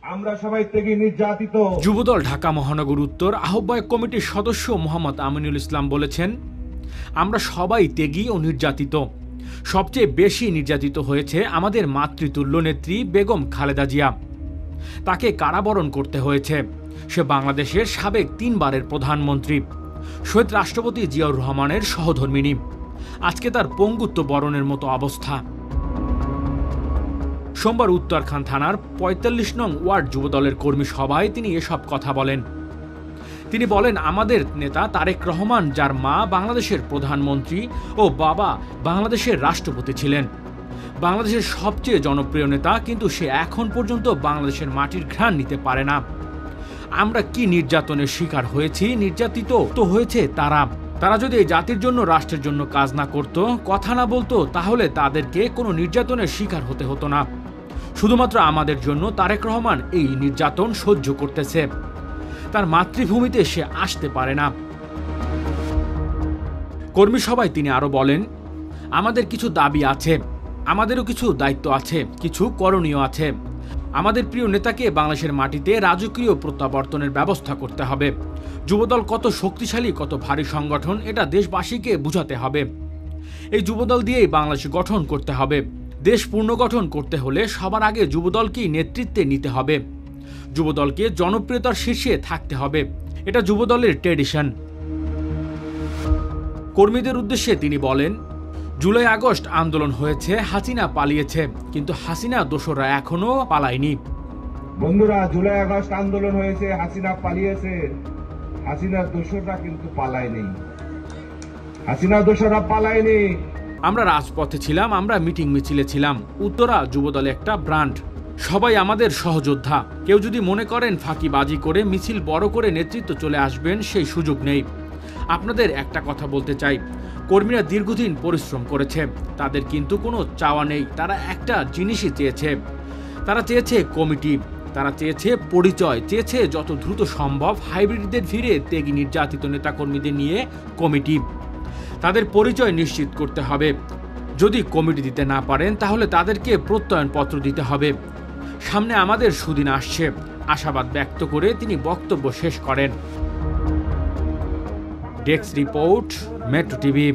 আমরা সবাই ত্যাগী নির্যাতিত। যুবদল ঢাকা মহানগর উত্তর আহ্বায়ক কমিটির সদস্য মোহাম্মদ আমিনুল ইসলাম বলেছেন, আমরা সবাই ত্যাগী ও নির্যাতিত। সবচেয়ে বেশি নির্যাতিত হয়েছে আমাদের মাতৃতুল্য নেত্রী বেগম খালেদা জিয়া। তাকে কারাবরণ করতে হয়েছে। সে বাংলাদেশের সাবেক 3 বারের প্রধানমন্ত্রী, শহীদ রাষ্ট্রপতি জিয়াউর রহমানের সহধর্মিণী। আজকে তার পঙ্গুত্ব বরণের মতো অবস্থা। সোমবার উত্তরখান থানার ৪৫ নং ওয়ার্ড যুবদলের কর্মী সভায় তিনি এসব কথা বলেন। তিনি বলেন, আমাদের নেতা তারেক রহমান, যার মা বাংলাদেশের প্রধানমন্ত্রী ও বাবা বাংলাদেশের রাষ্ট্রপতি ছিলেন, বাংলাদেশের সবচেয়ে জনপ্রিয় নেতা, কিন্তু সে এখন পর্যন্ত বাংলাদেশের মাটির ঘ্রাণ নিতে পারে না। আমরা কি নির্যাতনের শিকার হয়েছি, নির্যাতিত তো হয়েছে তারা যদি এই জাতির জন্য, রাষ্ট্রের জন্য কাজ না করত, কথা না বলতো, তাহলে তাদেরকে কোনো নির্যাতনের শিকার হতে হতো না। শুধুমাত্র আমাদের জন্য তারেক রহমান এই নির্যাতন সহ্য করতেছে। তার মাতৃভূমিতে সে আসতে পারে না। কর্মী সভায় তিনি আরো বলেন, আমাদের কিছু দাবি আছে, আমাদেরও কিছু দায়িত্ব আছে, কিছু করণীয় আছে। আমাদের প্রিয় নেতাকে বাংলাদেশের মাটিতে রাজকীয় প্রত্যাবর্তনের ব্যবস্থা করতে হবে। যুবদল কত শক্তিশালী, কত ভারী সংগঠন, এটা দেশবাসীকে বুঝাতে হবে। এই যুবদল দিয়েই বাংলাদেশ গঠন করতে হবে। দেশ পুনর্গঠন করতে হলে সবার আগে যুবদলকেই নেতৃত্বে নিতে হবে। যুবদলকে জনপ্রিয়তার শীর্ষে থাকতে হবে। এটা যুবদলের ট্র্যাডিশন। কর্মীদের উদ্দেশ্যে তিনি বলেন, জুলাই আগস্ট আন্দোলন হয়েছে, হাসিনা পালিয়েছে, কিন্তু হাসিনা দোসররা এখনো পালায়নি। বন্ধুরা, জুলাই আগস্ট আন্দোলন হয়েছে, হাসিনা পালিয়েছে, হাসিনার দোসররা কিন্তু পালায়নি। হাসিনার দোসররা পালায়নি। আমরা রাজপথে ছিলাম, আমরা মিটিং মিছিলে ছিলাম। উত্তরা যুবদলে একটা ব্র্যান্ড। সবাই আমাদের সহযোদ্ধা। কেউ যদি মনে করেন ফাঁকিবাজি করে মিছিল বড় করে নেতৃত্ব চলে আসবেন, সেই সুযোগ নেই। আপনাদের একটা কথা বলতে চাই, কর্মীরা দীর্ঘদিন পরিশ্রম করেছে, তাদের কিন্তু কোনো চাওয়া নেই। তারা একটা জিনিসই চেয়েছে, তারা চেয়েছে কমিটি, তারা চেয়েছে পরিচয়, চেয়েছে যত দ্রুত সম্ভব হাইব্রিডদের ফিরে ত্যাগী নির্যাতিত নেতাকর্মীদের নিয়ে কমিটি। তাদের পরিচয় নিশ্চিত করতে হবে। যদি কমিটি দিতে না পারেন, তাহলে তাদেরকে প্রত্যয়নপত্র দিতে হবে। সামনে আমাদের সুদিন আসছে, আশাবাদ ব্যক্ত করে তিনি বক্তব্য শেষ করেন। Desk report, metro TV.